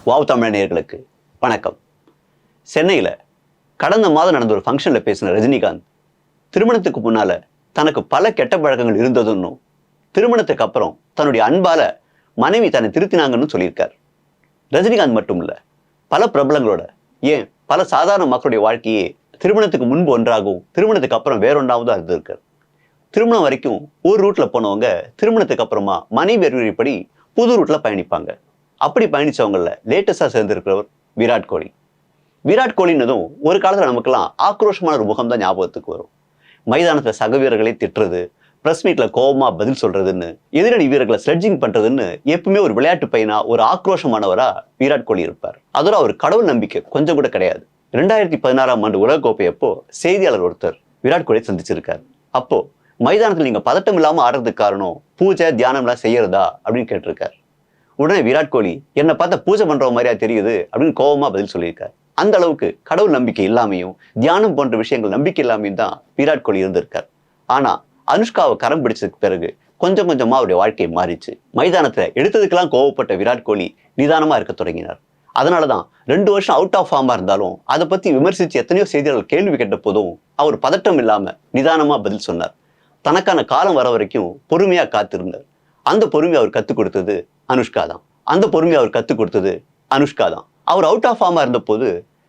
Wow Tamil நேயர்களுக்கு வணக்கம். சென்னையில் கடந்த மாதம் நடந்த ஒரு ஃபங்க்ஷனில் பேசின ரஜினிகாந்த் திருமணத்துக்கு முன்னால் தனக்கு பல கெட்ட பழக்கங்கள் இருந்ததுன்னு, திருமணத்துக்கு அப்புறம் தன்னுடைய அன்பால் மனைவி தன்னை திருத்தினாங்கன்னு சொல்லியிருக்கார். ரஜினிகாந்த் மட்டும் இல்லை, பல பிரபலங்களோட, ஏன் பல சாதாரண மக்களுடைய வாழ்க்கையே திருமணத்துக்கு முன்பு ஒன்றாகவும் திருமணத்துக்கு அப்புறம் வேறொன்றாகவும் தான் இருந்திருக்கார். திருமணம் வரைக்கும் ஒரு ரூட்டில் போனவங்க திருமணத்துக்கு அப்புறமா மனைவி அறிவுரைப்படி புது ரூட்டில் பயணிப்பாங்க. அப்படி பயணிச்சவங்கள லேட்டஸ்டாக சேர்ந்திருக்கிறவர் விராட் கோலி. விராட் கோலின்னதும் ஒரு காலத்தில் நமக்கெல்லாம் ஆக்ரோஷமான ஒரு முகம் தான் ஞாபகத்துக்கு வரும். மைதானத்தில் சக வீரர்களை திட்டுறது, ப்ரெஸ் மீட்டில் கோபமாக பதில் சொல்றதுன்னு, எதிரணி வீரர்களை ஸ்லெட்ஜிங் பண்றதுன்னு எப்பவுமே ஒரு விளையாட்டு பையனா, ஒரு ஆக்ரோஷமானவரா விராட் கோலி இருப்பார். அதோட அவர் கடவுள் நம்பிக்கை கொஞ்சம் கூட கிடையாது. 2016ஆம் ஆண்டு உலகக்கோப்பை அப்போ செய்தியாளர் ஒருத்தர் விராட் கோலியை சந்திச்சிருக்காரு. அப்போ மைதானத்தில் நீங்க பதட்டம் இல்லாமல் ஆடுறதுக்கு காரணம் பூஜை தியானம்லாம் செய்யறதா அப்படின்னு கேட்டிருக்காரு. உடனே விராட் கோலி என்னை பார்த்தா பூஜை பண்ற மாதிரியா தெரியுது அப்படின்னு கோபமா பதில் சொல்லியிருக்காரு. அந்த அளவுக்கு கடவுள் நம்பிக்கை இல்லாமையும் தியானம் போன்ற விஷயங்கள் நம்பிக்கை இல்லாமையும் தான் விராட் கோலி இருந்திருக்கார். ஆனா அனுஷ்காவை கரம் பிடிச்சதுக்கு பிறகு கொஞ்சம் கொஞ்சமா அவருடைய வாழ்க்கை மாறிச்சு. மைதானத்துல எடுத்ததுக்கெல்லாம் கோவப்பட்ட விராட் கோலி நிதானமா இருக்க தொடங்கினார். அதனாலதான் 2 வருஷம் அவுட் ஆஃப் ஃபார்மா இருந்தாலும் அதை பத்தி விமர்சிச்சு எத்தனையோ செய்தியாளர்கள் கேள்வி கேட்ட போதும் அவர் பதட்டம் இல்லாம நிதானமா பதில் சொன்னார். தனக்கான காலம் வர வரைக்கும் பொறுமையா காத்திருந்தார். அந்த பொறுமையை அவர் கத்துக் கொடுத்தது அனுஷ்கா தான். அவர் அவுட் ஆஃப் ஃபார்மா இருந்த போது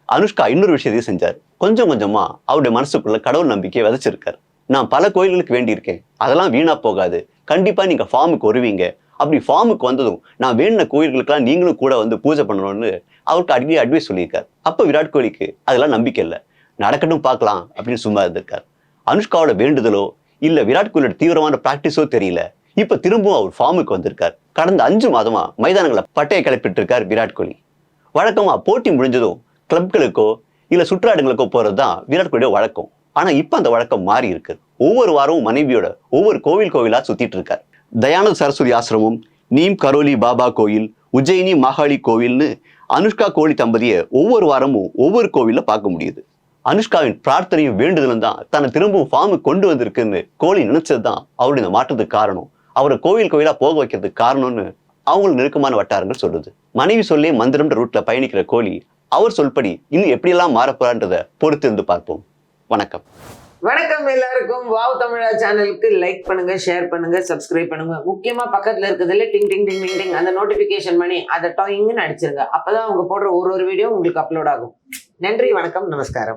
அனுஷ்கா இன்னொரு விஷயத்தையும் செஞ்சார். கொஞ்சம் கொஞ்சமா அவருடைய மனசுக்குள்ள கடவுள் நம்பிக்கையை விதைச்சிருக்காரு. நான் பல கோயில்களுக்கு வேண்டியிருக்கேன், அதெல்லாம் வீணா போகாது, கண்டிப்பா நீங்க ஃபார்முக்கு வருவீங்க, அப்படி ஃபார்முக்கு வந்ததும் நான் வேண்டின கோயில்களுக்கெல்லாம் நீங்களும் கூட வந்து பூஜை பண்ணணும்னு அவருக்கு அடிக்கடி அட்வைஸ் சொல்லியிருக்காரு. அப்ப விராட் கோலிக்கு அதெல்லாம் நம்பிக்கை இல்லை, நடக்கட்டும் பார்க்கலாம் அப்படின்னு சும்மா இருந்திருக்கார். அனுஷ்காவோட வேண்டுதலோ இல்ல விராட் கோலியோட தீவிரமான பிராக்டிஸோ தெரியல, இப்ப திரும்பவும் அவர் ஃபார்முக்கு வந்திருக்கார். கடந்த 5 மாதமா மைதானங்களை பட்டையை கிளப்பிட்டு இருக்கார் விராட் கோலி. வழக்கமா போட்டி முடிஞ்சதும் கிளப்களுக்கோ இல்ல சுற்றாடங்களுக்கோ போறதுதான் விராட் கோலியோட வழக்கம். ஆனா இப்ப அந்த வழக்கம் மாறி இருக்கு. ஒவ்வொரு வாரமும் மனைவியோட ஒவ்வொரு கோவிலா சுத்திட்டு இருக்கார். தயானந்த் சரஸ்வதி ஆசிரமம், நீம் கரோலி பாபா கோயில், உஜ்ஜயினி மாகாளி கோவில்னு அனுஷ்கா கோலி தம்பதியை ஒவ்வொரு வாரமும் ஒவ்வொரு கோவில்ல பார்க்க முடியுது. அனுஷ்காவின் பிரார்த்தனையும் வேண்டுதலும் தான் தன்னை திரும்பவும் ஃபார்முக்கு கொண்டு வந்திருக்குன்னு கோலி நினைச்சதுதான் அவருடைய இந்த மாற்றத்துக்கு காரணம், அவரை கோவிலா போக வைக்கிறதுக்கு காரணம்னு அவங்களுக்கு நெருக்கமான வட்டாரங்கள் சொல்லுது. மனைவி சொல்லே மந்திரம்ன்ற ரூட்ல பயணிக்கிற கோலி அவர் சொல்படி இன்னும் எப்படியெல்லாம் மாறப்போறான்றதை பொறுத்து இருந்து பார்ப்போம். வணக்கம். வணக்கம் எல்லாருக்கும். வாவ் தமிழா சேனலுக்கு லைக் பண்ணுங்க, ஷேர் பண்ணுங்க, சப்ஸ்கிரைப் பண்ணுங்க. முக்கியமா பக்கத்துல இருக்கிறதுல டிங் டிங் டிங் டிங் டிங் அந்த நோட்டிபிகேஷன் பண்ணி அதை டாயிங்னு அடிச்சிருங்க. அப்பதான் அவங்க போடுற ஒரு வீடியோ உங்களுக்கு அப்லோட் ஆகும். நன்றி, வணக்கம், நமஸ்காரம்.